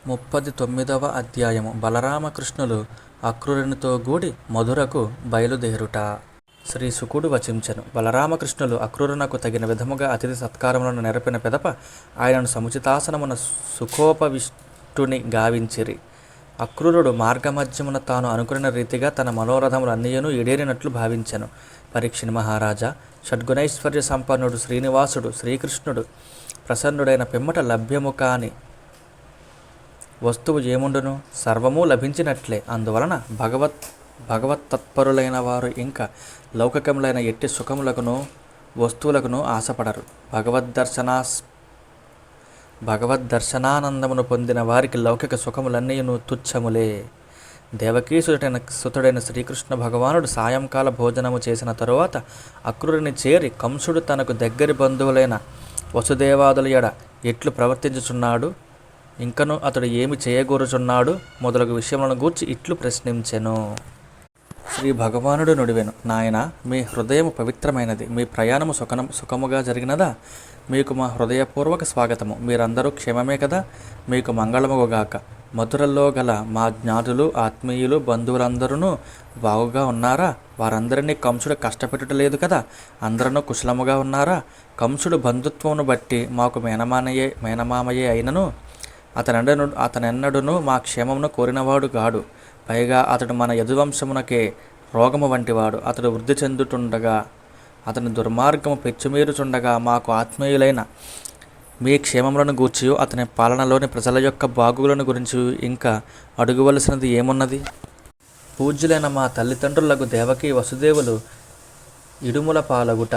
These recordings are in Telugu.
39వ అధ్యాయము బలరామకృష్ణులు అక్రూరునితో గూడి మధురకు బయలుదేరుట. శ్రీ శుకుడు వచించెను. బలరామకృష్ణులు అక్రూరునకు తగిన విధముగా అతిథి సత్కారములను నెరపిన పిదప ఆయనను సముచితాసనమున సుఖోపవిష్టుని గావించిరి. అక్రూరుడు మార్గమధ్యమున తాను అనుకున్న రీతిగా తన మనోరథములన్నీయును ఈడేరినట్లు భావించెను. పరీక్షిణి మహారాజా, షడ్గుణైశ్వర్య సంపన్నుడు శ్రీనివాసుడు శ్రీకృష్ణుడు ప్రసన్నుడైన పిమ్మట లభ్యము కాని వస్తువు ఏముండును? సర్వము లభించినట్లే. అందువలన భగవత్తత్పరులైన వారు ఇంకా లౌకికములైన ఎట్టి సుఖములకును వస్తువులకును ఆశపడరు. భగవద్దర్శనానందమును పొందిన వారికి లౌకిక సుఖములన్నీయును తుచ్చములే. దేవకీ సుతుడైన శ్రీకృష్ణ భగవానుడు సాయంకాల భోజనము చేసిన తరువాత అక్రూరుని చేరి కంసుడు తనకు దగ్గరి బంధువులైన వసుదేవాదుల ఎడ ఎట్లు ప్రవర్తించుచున్నాడు, ఇంకను అతడు ఏమి చేయగోరుచున్నాడు మొదలగు విషయములను గూర్చి ఇట్లు ప్రశ్నించెను. శ్రీ భగవానుడు నుడివెను. నాయన, మీ హృదయము పవిత్రమైనది. మీ ప్రయాణము సుఖముగా జరిగినదా? మీకు మా హృదయపూర్వక స్వాగతము. మీరందరూ క్షేమమే కదా? మీకు మంగళముగాక. మధురలో గల మా జ్ఞాతులు, ఆత్మీయులు, బంధువులందరూ బాగుగా ఉన్నారా? వారందరినీ కంసుడు కష్టపెట్టలేదు కదా? అందరూ కుశలముగా ఉన్నారా? కంసుడు బంధుత్వమును బట్టి మాకు మేనమామయే అయినను అతనెన్నడును మా క్షేమమును కోరినవాడు గాడు. పైగా అతడు మన యదువంశమునకే రోగము వంటివాడు. అతడు వృద్ధి చెందుతుండగా, అతని దుర్మార్గము పెచ్చుమీరుచుండగా మాకు ఆత్మీయులైన మీ క్షేమములను గూర్చియు అతని పాలనలోని ప్రజల యొక్క బాగులను గురించి ఇంకా అడుగువలసినది ఏమున్నది? పూజ్యులైన మా తల్లిదండ్రులకు దేవకీ వసుదేవులు ఇడుముల పాలగుట,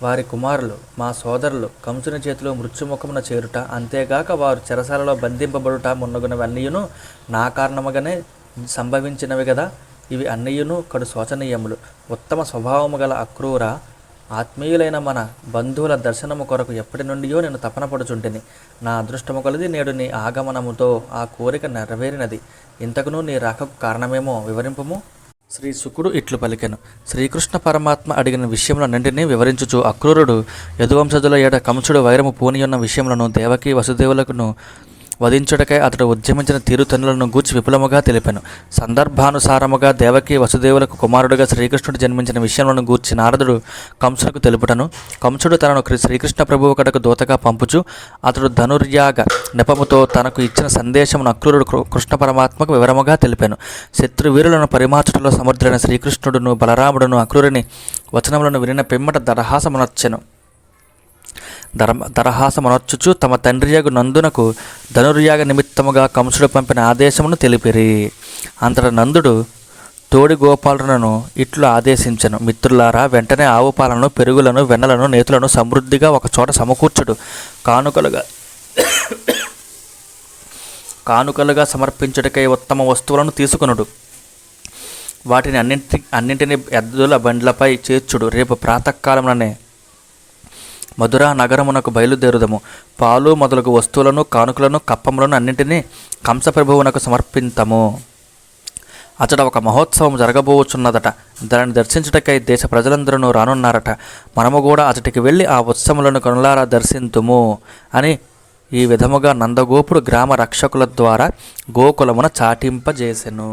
వారి కుమారులు మా సోదరులు కంసుని చేతిలో మృత్యుముఖమున చేరుట, అంతేగాక వారు చెరసాలలో బంధింపబడుట మున్నగునవన్నీయును నా కారణముగానే సంభవించినవి గదా. ఇవి అన్నీయును కడు శోచనీయములు. ఉత్తమ స్వభావము గల అక్రూర, ఆత్మీయులైన మన బంధువుల దర్శనము కొరకు ఎప్పటి నుండియో నేను తపన పడుచుంటిని. నా అదృష్టము కొలది నేడు నీ ఆగమనముతో ఆ కోరిక నెరవేరినది. ఇంతకును నీ రాకకు కారణమేమో వివరింపుము. శ్రీ శుకుడు ఇట్లు పలికెను. శ్రీకృష్ణ పరమాత్మ అడిగిన విషయములన్నింటినీ వివరించుచు అక్రూరుడు యదువంశజుల ఎడ కంసుడు వైరము పూనియున్న విషయములను దేవకీ వసుదేవులకును వధించుటకై అతడు ఉద్యమించిన తీరుతనులను గూర్చి విపులముగా తెలిపాను. సందర్భానుసారముగా దేవకీ వసుదేవులకు కుమారుడుగా శ్రీకృష్ణుడు జన్మించిన విషయములను గూర్చి నారదుడు కంసునకు తెలుపుటను, కంసుడు తనను శ్రీకృష్ణ ప్రభువు కడకు దూతగా పంపుచు అతడు ధనుర్యాగ నెపముతో తనకు ఇచ్చిన సందేశమును అక్రూరుడు కృష్ణ పరమాత్మకు వివరముగా తెలిపాను. శత్రువీరులను పరిమార్చుటలో సమర్థుడైన శ్రీకృష్ణుడును బలరాముడును అక్రూరుని వచనములను వినిన పిమ్మట దరహాసమనొచ్చుచు తమ తండ్రియగు నందునకు ధనుర్యాగ నిమిత్తముగా కంసుడు పంపిన ఆదేశమును తెలిపిరి. అంతట నందుడు తోడి గోపాలులను ఇట్లు ఆదేశించెను. మిత్రులారా, వెంటనే ఆవు పాలను, పెరుగులను, వెన్నలను, నేతులను సమృద్ధిగా ఒకచోట సమకూర్చుడు. కానుకలుగా సమర్పించుటకై ఉత్తమ వస్తువులను తీసుకొనుడు. వాటిని అన్నింటినీ ఎద్దుల బండ్లపై చేర్చుడు. రేపు ప్రాతకాలముననే మధురా నగరమునకు బయలుదేరుదము. పాలు మొదలగు వస్తువులను, కానుకలను, కప్పములను అన్నింటినీ కంసప్రభువునకు సమర్పింతము. అతడ ఒక మహోత్సవం జరగబోచున్నదట. దానిని దర్శించుటకై దేశ ప్రజలందరూ రానున్నారట. మనము కూడా అతడికి వెళ్ళి ఆ ఉత్సవములను కనులారా దర్శింతుము అని ఈ విధముగా నందగోపుడు గ్రామ రక్షకుల ద్వారా గోకులమున చాటింపజేసెను.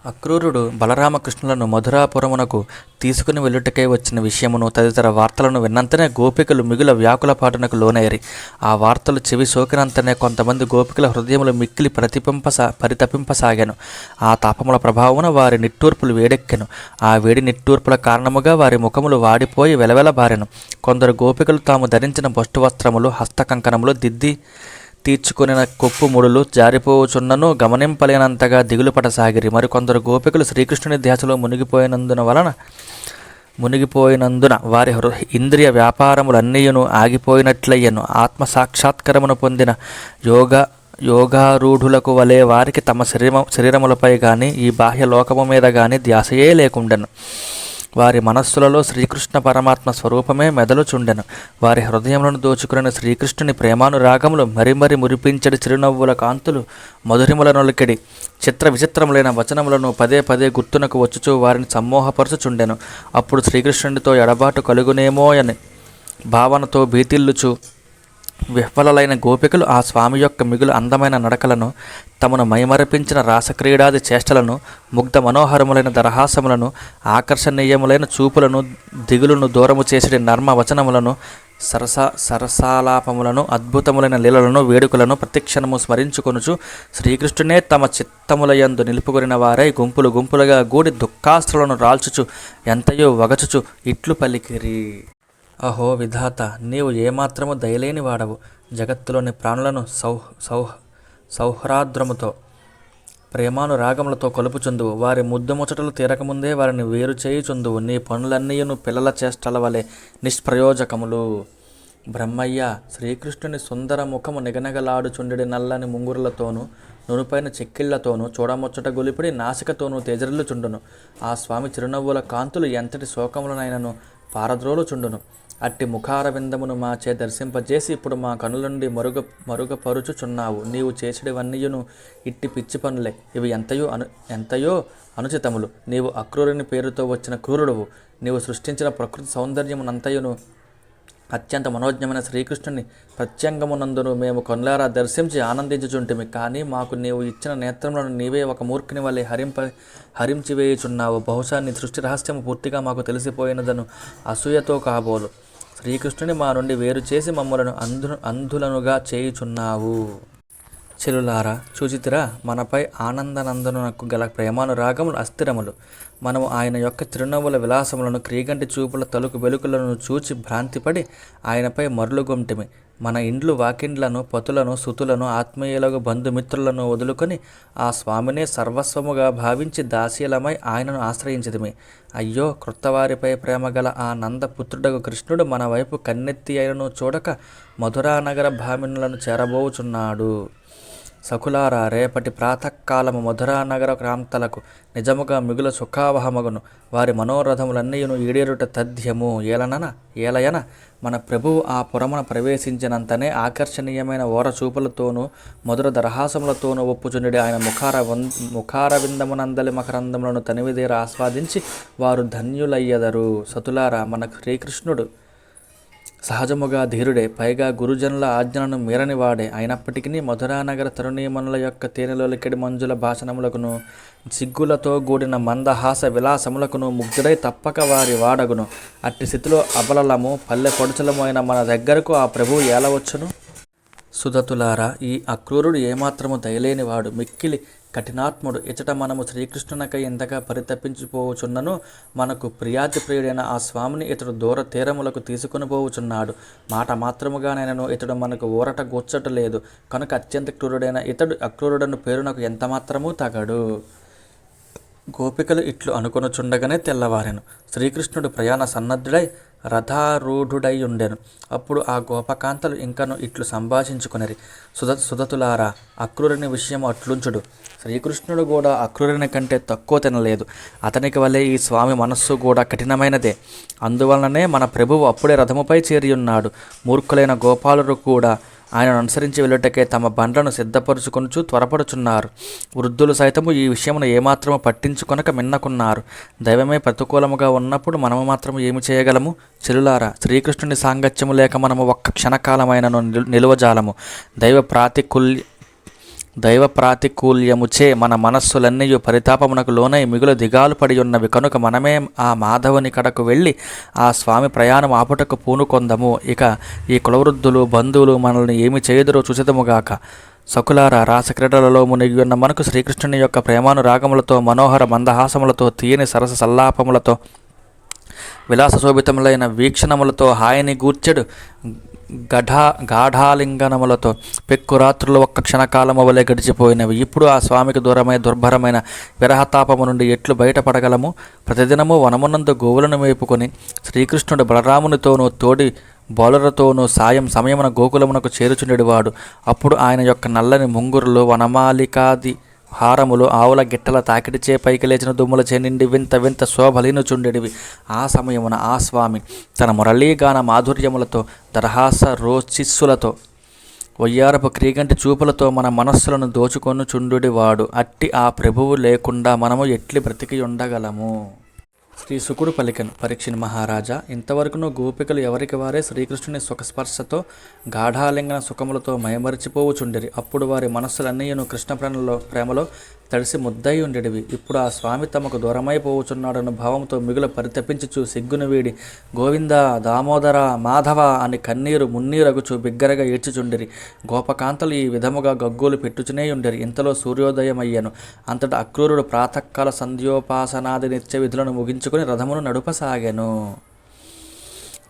అక్రూరుడు బలరామకృష్ణులను మధురాపురమునకు తీసుకుని వెళ్ళుటకై వచ్చిన విషయమును తదితర వార్తలను విన్నంతనే గోపికలు మిగుల వ్యాకులపాటునకు లోనైరి. ఆ వార్తలు చెవి సోకినంతనే కొంతమంది గోపికల హృదయములు మిక్కిలి పరితపింపసాగాను. ఆ తాపముల ప్రభావమున వారి నిట్టూర్పులు వేడెక్కెను. ఆ వేడి నిట్టూర్పుల కారణముగా వారి ముఖములు వాడిపోయి వెలవెలబారెను. కొందరు గోపికలు తాము ధరించిన బొస్టు వస్త్రములు, హస్తకంకణములు, దిద్ది తీర్చుకొనిన కొప్పు ముడులు జారిపోచున్నను గమనింపలేనంతగా దిగులు పడసాగిరి. మరికొందరు గోపికలు శ్రీకృష్ణుని ధ్యాసలో మునిగిపోయినందున వారి ఇంద్రియ వ్యాపారములన్నీయును ఆగిపోయినట్లయ్యను. ఆత్మసాక్షాత్కరమును పొందిన యోగారూఢులకు వలె వారికి తమ శరీరములపై గాని ఈ బాహ్య లోకము మీద గాని ధ్యాసయే లేకుండెను. వారి మనస్సులలో శ్రీకృష్ణ పరమాత్మ స్వరూపమే మెదలుచుండెను. వారి హృదయములను దోచుకుని శ్రీకృష్ణుని ప్రేమానురాగములు మరిమరి మురిపించడి చిరునవ్వుల కాంతులు మధురిముల నొలికెడి చిత్ర విచిత్రములైన వచనములను పదే పదే గుర్తునకు వచ్చుచూ వారిని సమ్మోహపరచుచుండెను. అప్పుడు శ్రీకృష్ణునితో ఎడబాటు కలుగునేమో అని భావనతో భీతిల్లుచు విహ్వలైన గోపికలు ఆ స్వామి యొక్క మిగులు అందమైన నడకలను, తమను మైమరపించిన రాసక్రీడాది చేష్టలను, ముగ్ధ మనోహరములైన దరహాసములను, ఆకర్షణీయములైన చూపులను, దిగులును దూరము చేసే నర్మ వచనములను, సరసాలాపములను, అద్భుతములైన లీలలను, వేడుకలను ప్రతిక్షణము స్మరించుకొనుచు శ్రీకృష్ణునే తమ చిత్తములయందు నిలుపుకొనిన వారై గుంపులు గుంపులుగా గూడి దుఃఖాస్త్రులను రాల్చుచు ఎంతయో వగచుచు ఇట్లు పలికిరి. అహో విధాత, నీవు ఏమాత్రము దయలేని వాడవు. జగత్తులోని ప్రాణులను సౌహ్రాద్రముతో ప్రేమానురాగములతో కొలుపుచుందువు. వారి ముద్దు ముచ్చటలు తీరకముందే వారిని వేరు చేయుచుందువు. నీ పనులన్నీయును పిల్లల చేష్టల వలె నిష్ప్రయోజకములు. బ్రహ్మయ్య, శ్రీకృష్ణుని సుందర ముఖము నిగనగలాడుచుండెడి నల్లని ముంగురులతోనూ నునుపైన చెక్కిళ్లతోనూ చూడముచ్చట గొలిపిడి నాసికతోనూ తేజరిల్లుచుండును. ఆ స్వామి చిరునవ్వుల కాంతులు ఎంతటి శోకములనైనను పారద్రోలుచుండును. అట్టి ముఖారవిందమును మాచే దర్శింపజేసి ఇప్పుడు మా కనుల నుండి మరుగపరుచుచున్నావు. నీవు చేసేటివన్నీయును ఇట్టి పిచ్చి పనులే. ఇవి ఎంతయో అనుచితములు. నీవు అక్రూరుని పేరుతో వచ్చిన క్రూరుడువు. నీవు సృష్టించిన ప్రకృతి సౌందర్యమునంతయును అత్యంత మనోజ్ఞమైన శ్రీకృష్ణుని ప్రత్యంగమునందును మేము కనులారా దర్శించి ఆనందించుచుంటిమి. కానీ మాకు నీవు ఇచ్చిన నేత్రములను నీవే ఒక మూర్ఖుని వలె హరించివేయుచున్నావు. బహుశా నీ సృష్టి రహస్యము పూర్తిగా మాకు తెలిసిపోయినదను అసూయతో కాబోలు. శ్రీకృష్ణుని మా నుండి వేరు చేసి మమ్మలను అంధులనుగా చేయుచున్నావు. చెలులారా, చూచితిరా, మనపై ఆనందనందనునకు గల ప్రేమానురాగములు అస్థిరములు. మనము ఆయన యొక్క చిరునవ్వుల విలాసములను, క్రీగంటి చూపుల తలుకు వెలుకులను చూచి భ్రాంతిపడి ఆయనపై మరులుగొంటిమి. మన ఇండ్లు వాకిండ్లను, పతులను, సుతులను, ఆత్మీయులకు బంధుమిత్రులను వదులుకొని ఆ స్వామినే సర్వస్వముగా భావించి దాసీలమై ఆయనను ఆశ్రయించితిమి. అయ్యో, క్రొత్తవారిపై ప్రేమగల ఆ నందపుత్రుడగు కృష్ణుడు మన వైపు కన్నెత్తి అయినను చూడక మధురానగర భామినులను చేరబోచున్నాడు. సఖులారా, రేపటి ప్రాతకాలము మధురానగర ప్రాంతలకు నిజముగా మిగుల సుఖావహమగును. వారి మనోరథములన్నీయును ఈడేరుట తథ్యము. ఏలయన మన ప్రభువు ఆ పురమున ప్రవేశించినంతనే ఆకర్షణీయమైన ఓరచూపులతోనూ మధుర దరహాసములతోనూ ఒప్పుచుండి ఆయన ముఖారవిందమునందలి మకరందములను తనివిదీర ఆస్వాదించి వారు ధన్యులయ్యెదరు. సతులారా, మన శ్రీకృష్ణుడు సహజముగా ధీరుడే, పైగా గురుజనుల ఆజ్ఞలను మీరనివాడే. అయినప్పటికీ మధురానగర తరుణీమణుల యొక్క తేనెలోలికెడి మంజుల భాషణములకును సిగ్గులతో కూడిన మందహాస విలాసములకును ముగ్ధుడై తప్పక వారి వాడగును. అట్టి స్థితిలో అబలలము, పల్లె పొడుచులము అయిన మన దగ్గరకు ఆ ప్రభువు ఏలవచ్చును? సుదతులారా, ఈ అక్రూరుడు ఏమాత్రము దయలేనివాడు, మిక్కిలి కఠినాత్ముడు. ఇచట మనము శ్రీకృష్ణునకై ఎంతగా పరితపించిపోవచున్నను మనకు ప్రియాతి ప్రియుడైన ఆ స్వామిని ఇతడు దూర తీరములకు తీసుకుని పోవుచున్నాడు. మాట మాత్రముగానైనను ఇతడు మనకు ఊరట గూర్చట లేదు. కనుక అత్యంత క్రూరుడైన ఇతడు అక్రూరుడను పేరునకు ఎంతమాత్రమూ తగడు. గోపికలు ఇట్లు అనుకొనుచుండగానే తెల్లవారెను. శ్రీకృష్ణుడు ప్రయాణ సన్నద్ధుడై రథారూఢుడైయుండెను. అప్పుడు ఆ గోపకాంతలు ఇంకను ఇట్లు సంభాషించుకొనిరి. సుదతులారా, అక్రూరుని విషయం అట్లుంచుడు. శ్రీకృష్ణుడు కూడా అక్రూరుని కంటే తక్కువ తినలేదు. అతనికి వలె ఈ స్వామి మనస్సు కూడా కఠినమైనదే. అందువలననే మన ప్రభువు అప్పుడే రథముపై చేరియున్నాడు. మూర్ఖులైన గోపాలురు కూడా ఆయనను అనుసరించి వెళ్ళుటకే తమ బండ్లను సిద్ధపరుచుకొనుచు త్వరపడుచున్నారు. వృద్ధులు సైతము ఈ విషయమును ఏమాత్రము పట్టించుకొనక మిన్నకున్నారు. దైవమే ప్రతికూలముగా ఉన్నప్పుడు మనము మాత్రము ఏమి చేయగలము? చెలులారా, శ్రీకృష్ణుని సాంగత్యము లేక మనము ఒక్క క్షణకాలమైనను నిలువజాలము. దైవ ప్రాతికూల్యముచే మన మనస్సులన్నీయు పరితాపమునకు లోనై మిగులు దిగాలు పడి ఉన్నవి. కనుక మనమే ఆ మాధవుని కడకు వెళ్ళి ఆ స్వామి ప్రయాణం ఆపుటకు పూనుకొందము. ఇక ఈ కులవృద్ధులు, బంధువులు మనల్ని ఏమి చేయుదురో చూసిదముగాక. సకులారా, రాసక్రీడలలో మునిగి ఉన్న మనకు శ్రీకృష్ణుని యొక్క ప్రేమానురాగములతో, మనోహర మందహాసములతో, తీయని సరస సల్లాపములతో, విలాసశోభితములైన వీక్షణములతో, హాయిని గూర్చెడు గాఢాలింగనములతో పెక్కురాత్రులు ఒక్క క్షణకాలము వలె గడిచిపోయినవి. ఇప్పుడు ఆ స్వామికి దూరమై దుర్భరమైన విరహతాపము నుండి ఎట్లు బయటపడగలము? ప్రతిదినము వనమునందు గోవులను మేపుకొని శ్రీకృష్ణుడు బలరామునితోనూ తోడి బాలురతోనూ సమయమున గోకులమునకు చేరుచుండెడివాడు. అప్పుడు ఆయన యొక్క నల్లని ముంగురులు, వనమాలికాది హారములు, ఆవుల గిట్టల తాకిడిచే పైకి లేచిన దుమ్ములచే నిండి వింత వింత శోభలీనుచుండెడివి. ఆ సమయమున ఆ స్వామి తన మురళీగాన మాధుర్యములతో, దరహాస రోచిస్సులతో, వయ్యారపు క్రీగంటి చూపులతో మన మనస్సులను దోచుకొనుచుండుడివాడు. అట్టి ఆ ప్రభువు లేకుండా మనము ఎట్లి బ్రతికి ఉండగలము? శ్రీ శుకుడు పలికెను, పరీక్షిని మహారాజా, ఇంతవరకును గోపికలు ఎవరికి వారే శ్రీకృష్ణుని సుఖస్పర్శతో గాఢాలింగన సుఖములతో మయమరిచిపోవుచుండిరి. అప్పుడు వారి మనస్సులన్నీయును కృష్ణ ప్రేమలో తడిసి ముద్దై ఉండేటివి. ఇప్పుడు ఆ స్వామి తమకు దూరమైపోవచున్నాడన్న భావంతో మిగుల పరితపించుచు సిగ్గును వీడి గోవింద, దామోదర, మాధవ అని కన్నీరు మున్నీరగుచు బిగ్గరగా ఏడ్చుచుండిరి. గోపకాంతలు ఈ విధముగా గగ్గోలు పెట్టుచునే ఉండేరి. ఇంతలో సూర్యోదయమయ్యను. అంతటా అక్రూరుడు ప్రాతకాల సంధ్యోపాసనాది నిత్య విధులను ముగించుకుని రథమును నడుపసాగెను.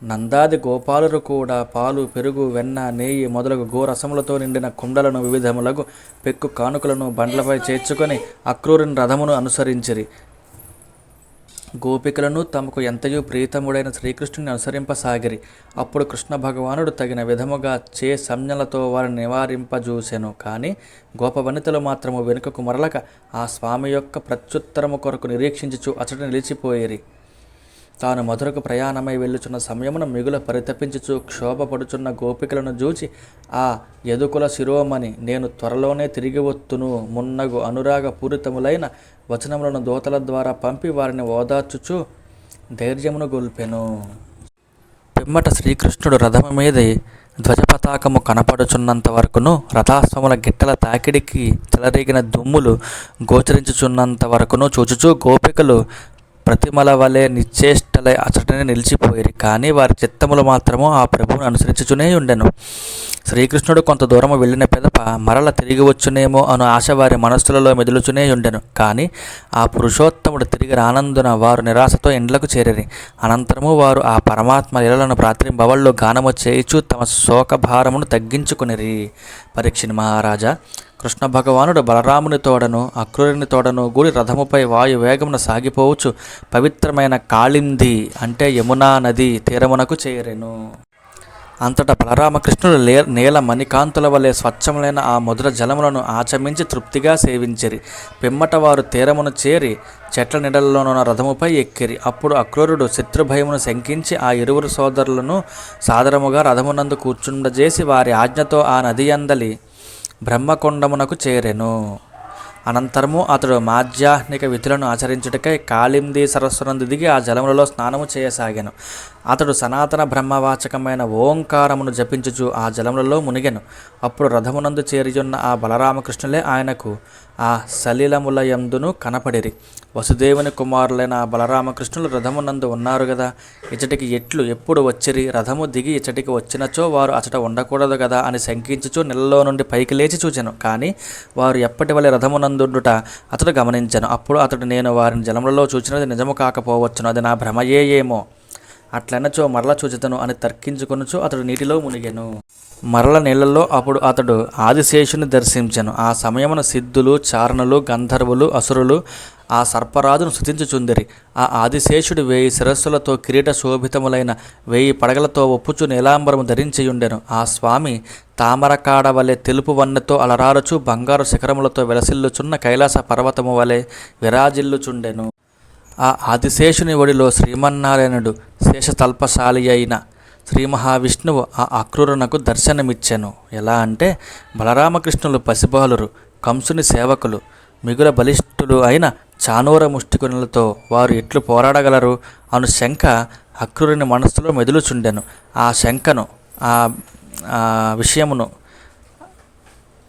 నందాది గోపాలురు కూడా పాలు, పెరుగు, వెన్న, నెయ్యి మొదలగు గోరసములతో నిండిన కుండలను వివిధములగు పెక్కు కానుకలను బండ్లపై చేర్చుకొని అక్రూరుని రథమును అనుసరించిరి. గోపికలను తమకు ఎంతయో ప్రీతముడైన శ్రీకృష్ణుని అనుసరింపసాగిరి. అప్పుడు కృష్ణ భగవానుడు తగిన విధముగా సంజ్ఞలతో వారిని నివారింపజూసెను. కానీ గోపవనితలు మాత్రము వెనుకకు మరలక ఆ స్వామి యొక్క ప్రత్యుత్తరము కొరకు నిరీక్షించుచు అచట నిలిచిపోయిరి. తాను మధురకు ప్రయాణమై వెళ్ళుచున్న సమయమున మిగుల పరితపించుచు క్షోభపడుచున్న గోపికలను చూచి ఆ యదుకుల శిరోమణి నేను త్వరలోనే తిరిగి వత్తును మున్నగు అనురాగ పూరితములైన వచనములను దూతల ద్వారా పంపి వారిని ఓదార్చుచు ధైర్యమును గొల్పెను. పిమ్మట శ్రీకృష్ణుడు రథము మీదే ధ్వజపతాకము కనపడుచున్నంత వరకును, రథాశ్వముల గిట్టల తాకిడికి చెలరేగిన దుమ్ములు గోచరించుచున్నంత వరకును చూచుచూ గోపికలు ప్రతిమల వలె నిశ్చేష్టలై అచటనే నిలిచిపోయిరి. కానీ వారి చిత్తములు మాత్రము ఆ ప్రభువును అనుసరించుచునే ఉండెను. శ్రీకృష్ణుడు కొంత దూరము వెళ్ళిన పెదప మరల తిరిగి వచ్చునేమో అను ఆశ వారి మనస్సులలో మెదులుచునే ఉండెను. కానీ ఆ పురుషోత్తముడు తిరిగి రానందున వారు నిరాశతో ఇండ్లకు చేరిరి. అనంతరము వారు ఆ పరమాత్మ లీలలను రాత్రింబవళ్ళు గానము చేయుచు తమ శోకభారమును తగ్గించుకునిరి. పరీక్షిని మహారాజా, కృష్ణ భగవానుడు బలరాముని తోడను అక్రూరుని తోడను గూడి రథముపై వాయు వేగమున సాగిపోవచ్చు పవిత్రమైన కాళింది అంటే యమునా నది తీరమునకు చేరెను. అంతటా బలరామకృష్ణుడు నీల మణికాంతుల వలె స్వచ్ఛములైన ఆ మధుర జలములను ఆచమించి తృప్తిగా సేవించిరి. పిమ్మట వారు తీరమును చేరి చెట్ల నీడలలోనున్న రథముపై ఎక్కిరి. అప్పుడు అక్రూరుడు శత్రుభయమును శంకించి ఆ ఇరువురు సోదరులను సాదరముగా రథమునందు కూర్చుండజేసి వారి ఆజ్ఞతో ఆ నది అందలి బ్రహ్మకొండమునకు చేరెను. అనంతరము అతడు మాధ్యాహ్నిక విధులను ఆచరించుటకై కాళింది సరస్సునందు దిగి ఆ జలములలో స్నానము చేయసాగాను. అతడు సనాతన బ్రహ్మవాచకమైన ఓంకారమును జపించుచు ఆ జలములలో మునిగెను. అప్పుడు రథమునందు చేరియున్న ఆ బలరామకృష్ణులే ఆయనకు ఆ సలిలములయందును కనపడిరి. వసుదేవుని కుమారులైన ఆ బలరామకృష్ణులు రథమునందు ఉన్నారు గదా, ఇచ్చటికి ఎట్లు ఎప్పుడు వచ్చిరి? రథము దిగి ఇచ్చటికి వచ్చినచో వారు అచట ఉండకూడదు కదా అని శంకించుచు నీళ్ళలో నుండి పైకి లేచి చూచెను. కానీ వారు ఎప్పటి వలె రథమునందుండుట అతడు గమనించెను. అప్పుడు అతడు నేను వారిని జలములలో చూచినది నిజము కాకపోవచ్చును, అది నా భ్రమయే ఏమో, అట్లనచో మరల చూచితను అని తర్కించుకొనుచు అతడు నీటిలో మునిగెను. మరల నీళ్లలో అప్పుడు అతడు ఆదిశేషుని దర్శించెను. ఆ సమయమున సిద్ధులు, చారణులు, గంధర్వులు, అసురులు ఆ సర్పరాజును స్తుతించుచుందిరి. ఆ ఆదిశేషుడు 1000 శిరస్సులతో కిరీట శోభితములైన 1000 పడగలతో ఒప్పుచు నీలాంబరము ధరించియుండెను. ఆ స్వామి తామరకాడ వలె తెలుపు వన్నెతో అలరారుచు బంగారు శిఖరములతో వెలసిల్లుచున్న కైలాస పర్వతము వలె విరాజిల్లుచుండెను. ఆ ఆదిశేషుని ఒడిలో శ్రీమన్నారాయణుడు శేషతల్పశాలి అయిన శ్రీ మహావిష్ణువు ఆ అక్రూరునకు దర్శనమిచ్చెను. ఎలా అంటే, బలరామకృష్ణులు పసిబాలురు, కంసుని సేవకులు, మిగుల బలిష్ఠులు అయిన చానూర ముష్టికునులతో వారు ఎట్లు పోరాడగలరు అను శంక అక్రూరుని మనస్సులో మెదులుచుండెను. ఆ శంకను ఆ విషయమును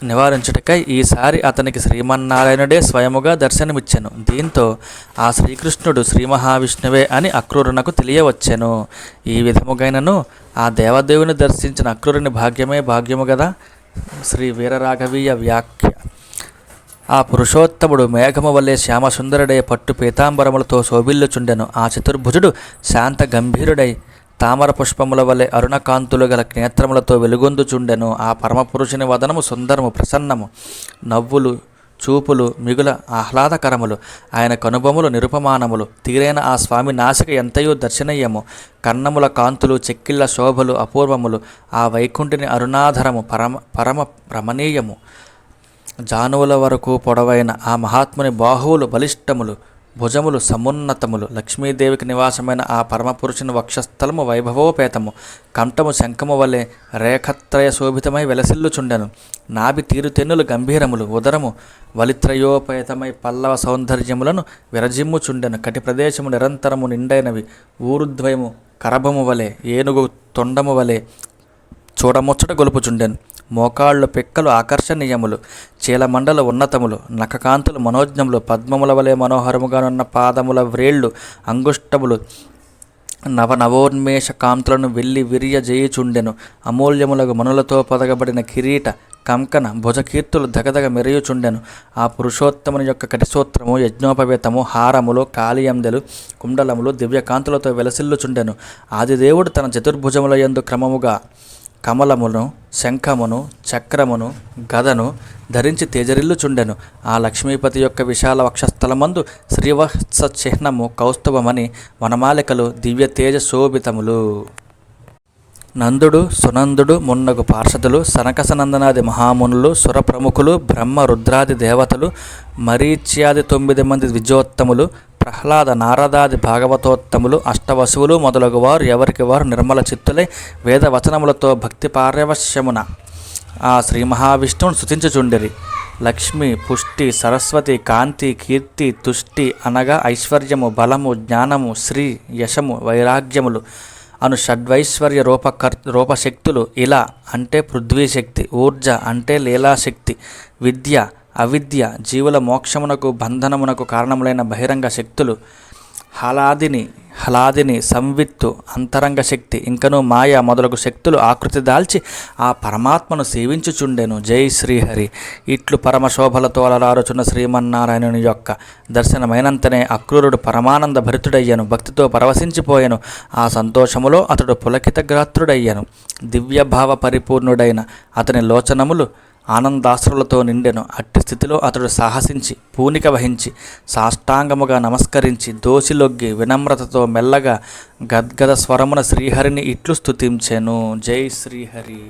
నివారించుటకై ఈసారి అతనికి శ్రీమన్నారాయణుడే స్వయముగా దర్శనమిచ్చెను. దీంతో ఆ శ్రీకృష్ణుడు శ్రీ మహావిష్ణువే అని అక్రూరునకు తెలియవచ్చెను. ఈ విధముగైనను ఆ దేవదేవుని దర్శించిన అక్రూరుని భాగ్యమే భాగ్యము గదా. శ్రీ వీరరాఘవీయ వ్యాఖ్య. ఆ పురుషోత్తముడు మేఘము వల్లే శ్యామసుందరుడై పట్టు పీతాంబరములతో శోభిల్లుచుండెను. ఆ చతుర్భుజుడు శాంత గంభీరుడై తామర పుష్పముల వలె అరుణకాంతులు గల నేత్రములతో వెలుగొందుచుండెను. ఆ పరమపురుషుని వదనము సుందరము, ప్రసన్నము, నవ్వులు చూపులు మిగుల ఆహ్లాదకరములు, ఆయన కనుబొములు నిరుపమానములు. తీరైన ఆ స్వామి నాసిక ఎంతయో దర్శనీయము. కన్నముల కాంతులు, చెక్కిళ్ళ శోభలు అపూర్వములు. ఆ వైకుంఠుని అరుణాధరము పరమ రమణీయము. జానువుల వరకు పొడవైన ఆ మహాత్ముని బాహువులు బలిష్టములు. భుజములు సమున్నతములు. లక్ష్మీదేవికి నివాసమైన ఆ పరమపురుషుని వక్షస్థలము వైభవోపేతము. కంఠము శంఖము వలె రేఖత్రయ శోభితమై వెలసిల్లుచుండెను. నాభి తీరుతెన్నులు గంభీరములు. ఉదరము వలిత్రయోపేతమై పల్లవ సౌందర్యములను విరజిమ్ముచుండెను. కటి ప్రదేశము నిరంతరము నిండైనవి. ఊరుద్వయము కరభము వలె ఏనుగు తొండము వలె చూడముచ్చట గొలుపుచుండెను. మోకాళ్ళు పిక్కలు ఆకర్షణీయములు. చీలమండలు ఉన్నతములు. నఖకాంతులు మనోజ్ఞములు. పద్మముల వలె మనోహరముగానున్న పాదముల వ్రేళ్ళు అంగుష్టములు నవనవోన్మేష కాంతులను వెళ్ళి విరియ జేయుచుండెను. అమూల్యములకు మనులతో పొదగబడిన కిరీట కంకణ భుజకీర్తులు దగదగ మెరయుచుండెను. ఆ పురుషోత్తముని యొక్క కటిసూత్రము, యజ్ఞోపవేతము, హారములు, కాళియందెలు, కుండలములు దివ్యకాంతులతో వెలసిల్లుచుండెను. ఆదిదేవుడు తన చతుర్భుజముల యందు క్రమముగా కమలమును, శంఖమును, చక్రమును, గదను ధరించి తేజరిల్లుచుండెను. ఆ లక్ష్మీపతి యొక్క విశాల వక్షస్థలమందు శ్రీవత్స చిహ్నము కౌస్తుభమని వనమాలికలు దివ్య తేజ శోభితములు. నందుడు, సునందుడు మున్నగు పార్షదులు, సనకసనందనాది మహామునులు, సురప్రముఖులు, బ్రహ్మ రుద్రాది దేవతలు, మరీచ్యాది 9 మంది ద్విజోత్తములు, ప్రహ్లాద నారదాది భాగవతోత్తములు, అష్టవసువులు మొదలగు వారు ఎవరికి వారు నిర్మల చిత్తులై వేదవచనములతో భక్తి పార్యవశ్యమున ఆ శ్రీ మహావిష్ణువును స్తుతించుచుండిరి. లక్ష్మి, పుష్టి, సరస్వతి, కాంతి, కీర్తి, తుష్టి అనగా ఐశ్వర్యము, బలము, జ్ఞానము, శ్రీ, యశము, వైరాగ్యములు అను షడ్వైశ్వర్య రూపశక్తులు. ఇలా అంటే పృథ్వీశక్తి, ఊర్జ అంటే లీలాశక్తి, విద్య, అవిద్య, జీవుల మోక్షమునకు బంధనమునకు కారణములైన బహిరంగ శక్తులు, హలాదిని, సంవిత్తు, అంతరంగ శక్తి, ఇంకను మాయ మొదలగు శక్తులు ఆకృతి దాల్చి ఆ పరమాత్మను సేవించుచుండెను. జై శ్రీహరి. ఇట్లు పరమశోభలతో అలరారుచున్న శ్రీమన్నారాయణుని యొక్క దర్శనమైనంతనే అక్రూరుడు పరమానంద భరితుడయ్యను. భక్తితో పరవశించిపోయెను. ఆ సంతోషములో అతడు పులకితగ్రాత్రుడయ్యను. దివ్యభావ పరిపూర్ణుడైన అతని లోచనములు ఆనందాశ్రులతో నిండెను. అట్టి స్థితిలో అతడు సాహసించి పూనిక వహించి సాష్టాంగముగా నమస్కరించి దోసిలొగ్గి వినమ్రతతో మెల్లగా గద్గద స్వరమున శ్రీహరిని ఇట్లు స్తుతించెను. జై శ్రీహరి.